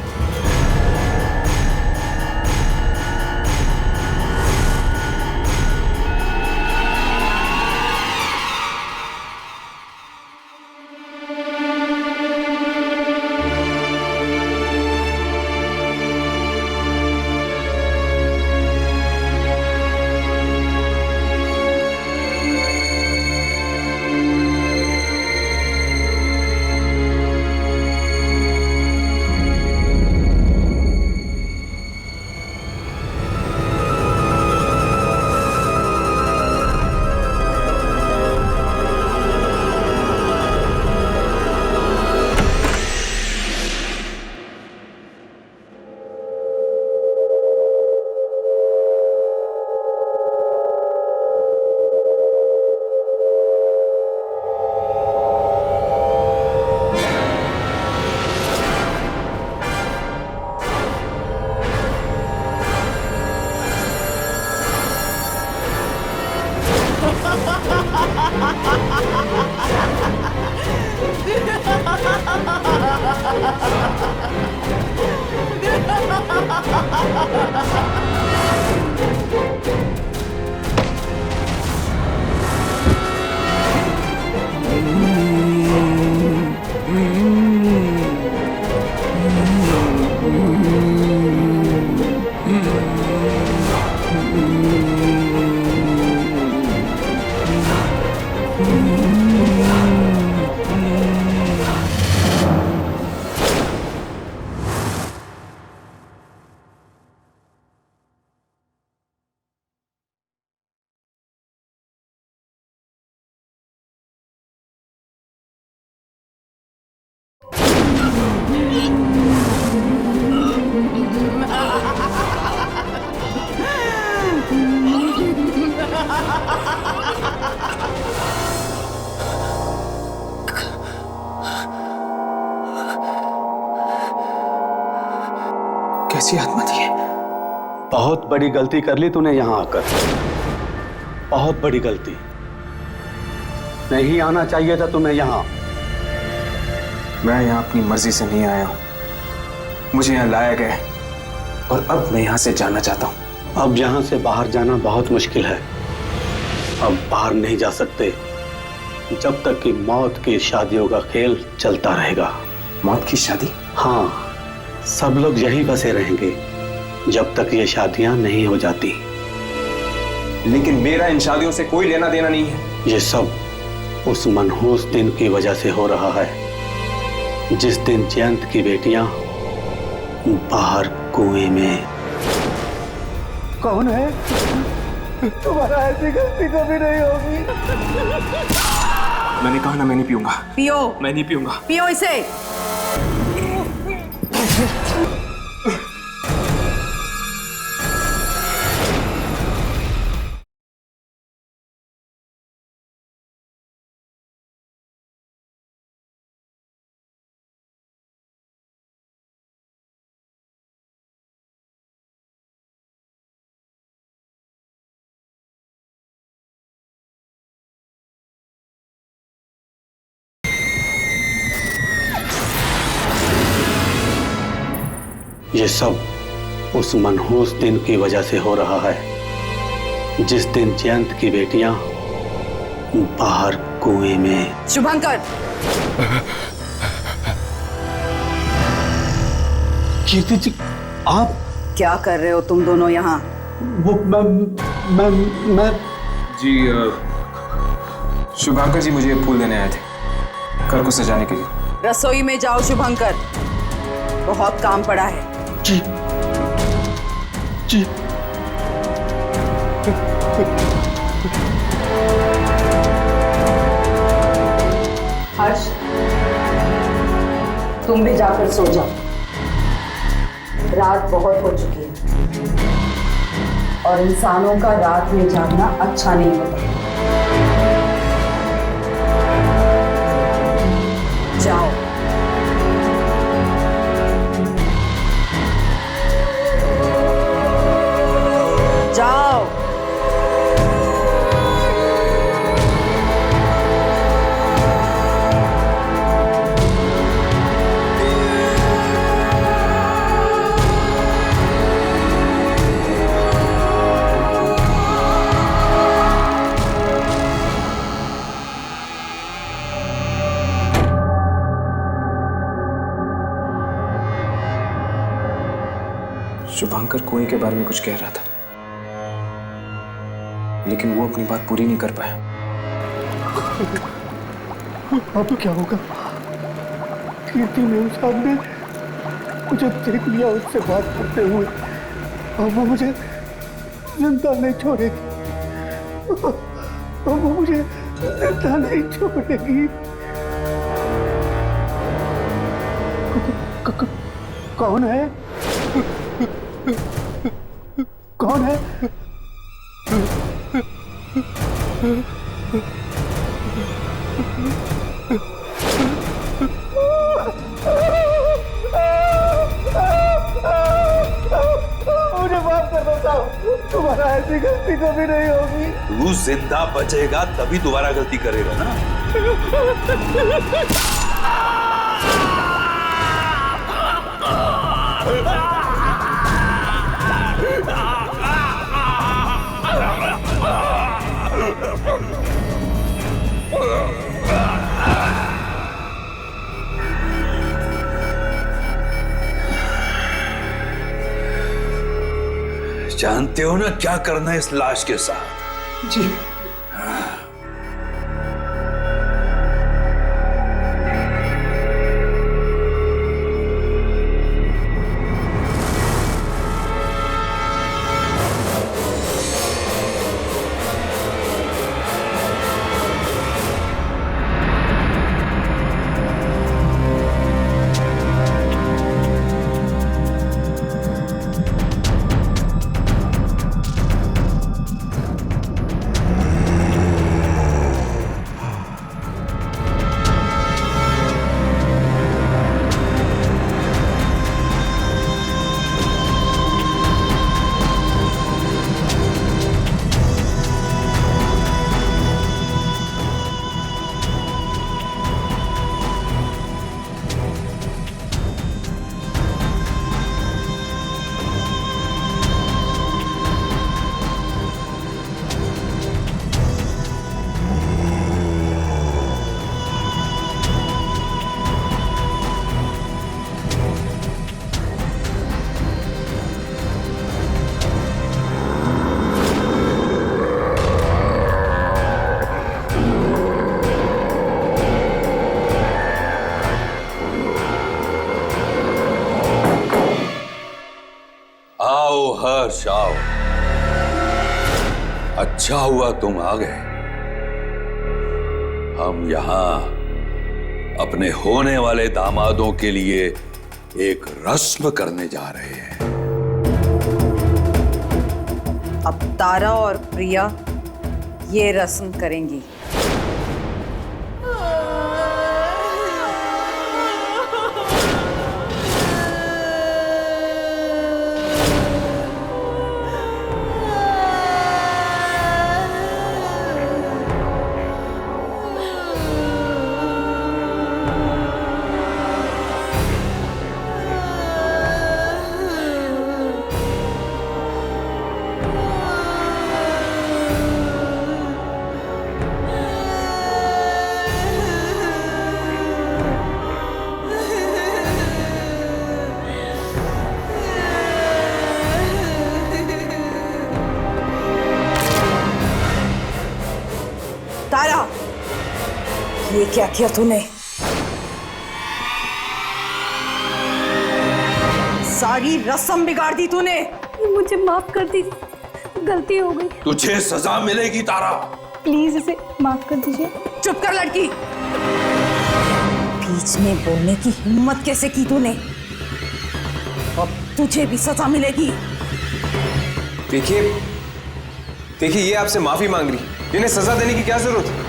कैसी आत्मा थी? बहुत बड़ी गलती कर ली तूने यहाँ आकर। बहुत बड़ी गलती। नहीं आना चाहिए था तुम्हें यहाँ। मैं यहाँ अपनी मर्जी से नहीं आया हूँ, मुझे यहाँ लाया गया है और अब मैं यहाँ से जाना चाहता हूँ। अब यहाँ से बाहर जाना बहुत मुश्किल है। अब बाहर नहीं जा सकते जब तक कि मौत की शादियों का खेल चलता रहेगा। मौत की शादी? हाँ, सब लोग यहीं बसे रहेंगे जब तक ये शादियां नहीं हो जाती। लेकिन मेरा इन शादियों से कोई लेना देना नहीं है। ये सब उस मनहूस दिन की वजह से हो रहा है जिस दिन जयंत की बेटियां बाहर कुएं में। कौन है? तुम्हारा ऐसी गलती कभी नहीं होगी। मैंने कहा ना मैं नहीं पीऊंगा। पियो। मैं नहीं पीऊंगा। पियो इसे। ये सब उस मनहूस दिन की वजह से हो रहा है जिस दिन जयंत की बेटियां बाहर कुएं में। शुभंकर, कीर्ति जी, आप क्या कर रहे हो तुम दोनों यहाँ? वो मैं जी शुभंकर जी मुझे फूल देने आए थे घर को सजाने के लिए। रसोई में जाओ शुभंकर, बहुत काम पड़ा है। जी जी। हर्ष, तुम भी जाकर सो जाओ, रात बहुत हो चुकी है और इंसानों का रात में जागना अच्छा नहीं होता। जाओ। जाओ। शुभंकर कुएं के बारे में कुछ कह रहा था लेकिन वो अपनी बात पूरी नहीं कर पाया। अब क्या होगा? कीर्ति मेम साहब ने मुझे देख लिया उससे बात करते हुए, अब वो मुझे जिंदा नहीं छोड़ेगी। अब वो मुझे जिंदा नहीं छोड़ेगी। कौन है? कौन है? मुझे माफ कर दो साहब, तुम्हारा ऐसी गलती कभी नहीं होगी। तू जिंदा बचेगा तभी दोबारा गलती करेगा ना। जानते हो ना क्या करना है इस लाश के साथ? जी। हर्ष आओ। अच्छा हुआ तुम आ गए। हम यहां अपने होने वाले दामादों के लिए एक रस्म करने जा रहे हैं। अब तारा और प्रिया ये रस्म करेंगी। तारा, ये क्या किया तूने? सारी रस्म बिगाड़ दी तूने। मुझे माफ कर दीजिए, गलती हो गई। तुझे सजा मिलेगी तारा। प्लीज इसे माफ कर दीजिए। चुप कर लड़की। बीच में बोलने की हिम्मत कैसे की तूने? अब तुझे भी सजा मिलेगी। देखिए देखिए, ये आपसे माफी मांग रही, इन्हें सजा देने की क्या जरूरत है?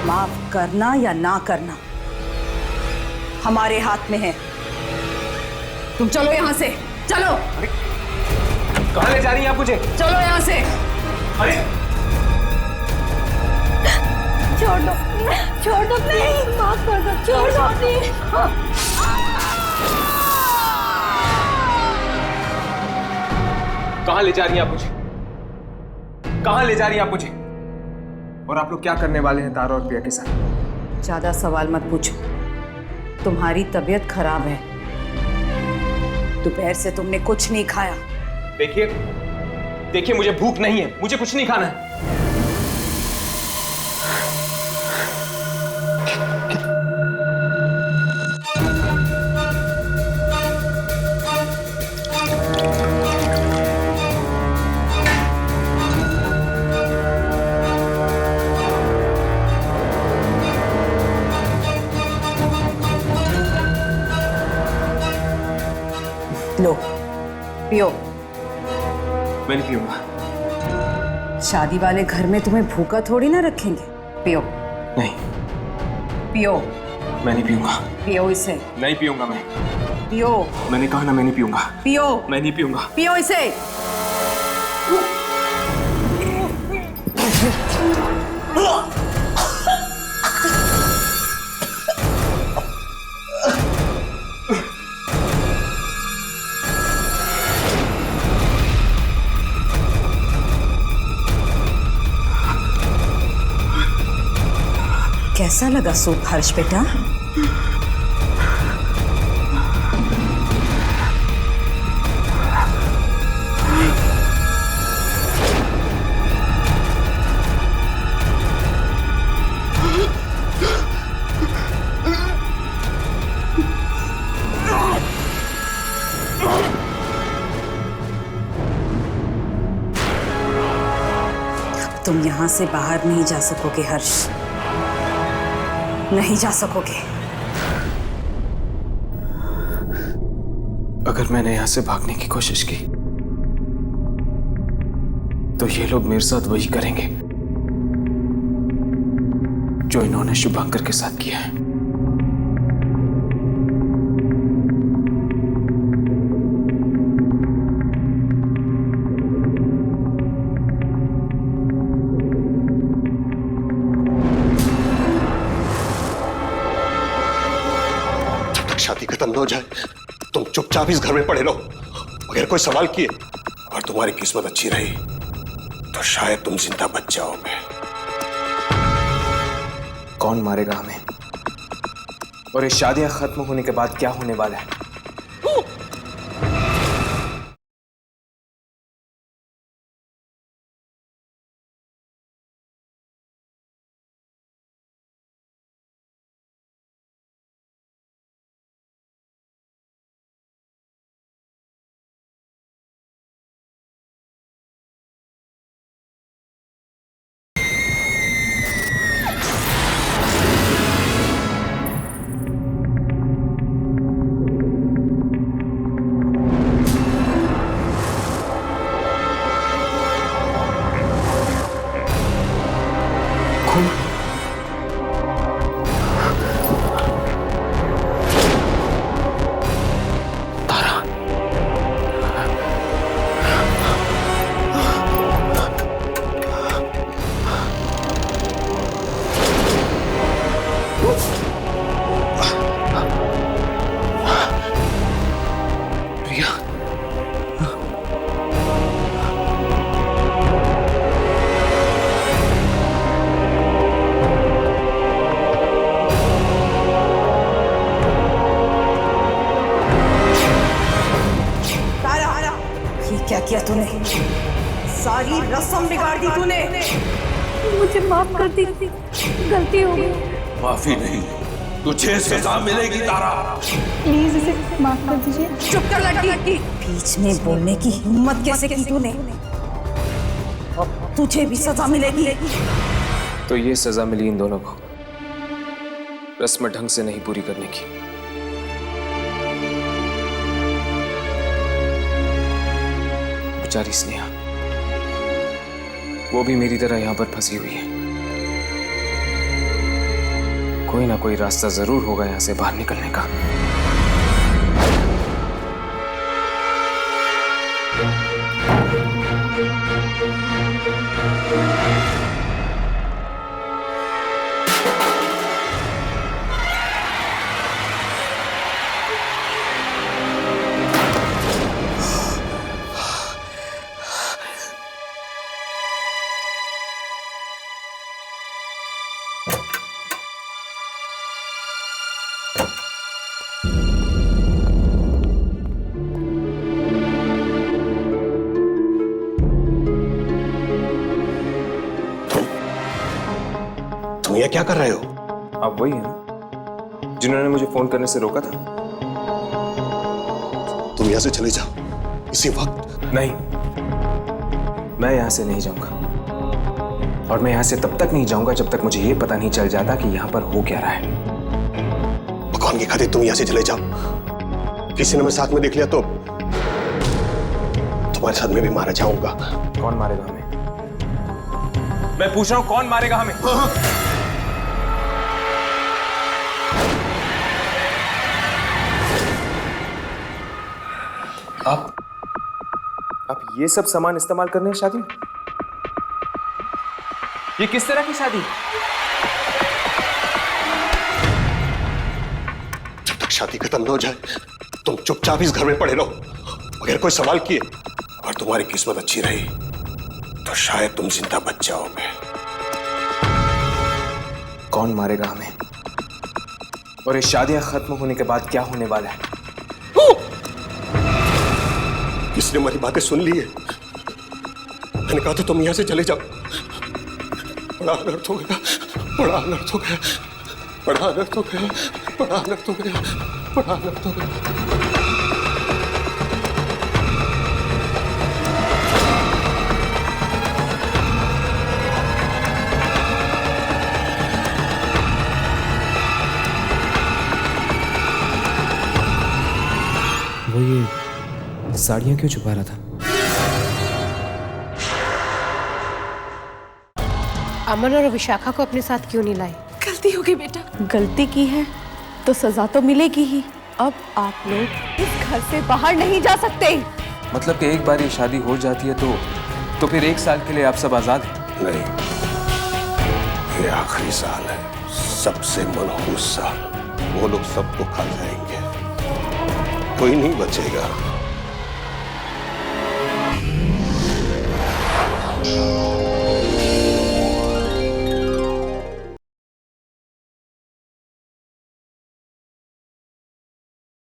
माफ करना या ना करना हमारे हाथ में है। तुम चलो यहां से, चलो। कहां ले जा रही हैं आप मुझे? चलो यहां से। अरे छोड़ दो, छोड़ दो प्लीज, माफ कर दो, छोड़ दो प्लीज। कहां ले जा रही हैं आप मुझे? कहां ले जा रही हैं आप मुझे? और आप लोग क्या करने वाले हैं तारा और प्रिया के साथ? ज्यादा सवाल मत पूछो। तुम्हारी तबीयत खराब है, दोपहर से तुमने कुछ नहीं खाया। देखिए देखिए, मुझे भूख नहीं है, मुझे कुछ नहीं खाना है। लो, पियो। मैं नहीं पीऊंगा। शादी वाले घर में तुम्हें भूखा थोड़ी ना रखेंगे। पियो। नहीं, पियो। मैं नहीं पीऊंगा। पियो इसे। नहीं पीऊंगा मैं। पियो। मैंने कहा ना, मैं नहीं पीऊंगा। पियो। मैं नहीं पीऊंगा। पियो इसे। कैसा लगा सूप हर्ष बेटा? तुम यहां से बाहर नहीं जा सकोगे हर्ष, नहीं जा सकोगे। अगर मैंने यहां से भागने की कोशिश की तो ये लोग मेरे साथ वही करेंगे जो इन्होंने शुभांकर के साथ किया है। शादी खत्म न हो जाए तुम चुपचाप इस घर में पड़े रहो। अगर कोई सवाल किए और तुम्हारी किस्मत अच्छी रही तो शायद तुम जिंदा बच जाओगे। कौन मारेगा हमें? और ये शादियां खत्म होने के बाद क्या होने वाला है? तूने, सारी रस्म बिगाड़ दी तूने। मुझे माफ कर दीजिए, गलती हो गई। माफी नहीं, तुझे सजा मिलेगी तारा। प्लीज इसे माफ कर दीजिए। चुप कर लड़की, बीच में बोलने की हिम्मत कैसे की तूने? तुझे भी सजा मिलेगी। तो ये सजा मिली इन दोनों को रस्म ढंग से नहीं पूरी करने की। बेचारी स्नेहा, वो भी मेरी तरह यहां पर फंसी हुई है। कोई ना कोई रास्ता जरूर होगा यहां से बाहर निकलने का। तुम ये क्या कर रहे हो? आप वही है ना जिन्होंने मुझे फोन करने से रोका था? तुम यहां से चले जाओ इसी वक्त। नहीं, मैं यहां से नहीं जाऊंगा। और मैं यहां से तब तक नहीं जाऊंगा जब तक मुझे ये पता नहीं चल जाता कि यहां पर हो क्या रहा है। भगवान की खातिर तुम यहां से चले जाओ। किसी ने मैं साथ में देख लिया तो तुम्हारे साथ में भी मारा जाऊंगा। कौन मारेगा हमें? मैं पूछ रहा हूं, कौन मारेगा हमें? आप ये सब सामान इस्तेमाल करने हैं शादी में? ये किस तरह की शादी? जब तक शादी खत्म न हो जाए तुम चुपचाप इस घर में पड़े रहो, अगर कोई सवाल किए और तुम्हारी किस्मत अच्छी रही तो शायद तुम जिंदा बच जाओगे। कौन मारेगा हमें? और ये शादियां खत्म होने के बाद क्या होने वाला है? किसने हमारी बातें सुन ली है? मैंने कहा था तुम यहां से चले जाओ। बड़ा अनर्थ हो गया, बड़ा अनर्थ हो गया, बड़ा अनर्थ हो गया, बड़ा अनर्थ हो गया, बड़ा अनर्थ हो गया। वो ये साड़ियां क्यों छुपा रहा था? अमन और विशाखा को अपने साथ क्यों नहीं लाई? गलती हो गई बेटा। गलती की है तो सजा तो मिलेगी ही। अब आप लोग इस घर से बाहर नहीं जा सकते। मतलब कि एक बार ये शादी हो जाती है तो फिर 1 साल के लिए आप सब आजाद हैं? नहीं, ये आखिरी साल है, सबसे मनहूस साल। वो लोग सबको खा जाएंगे, कोई नहीं बचेगा।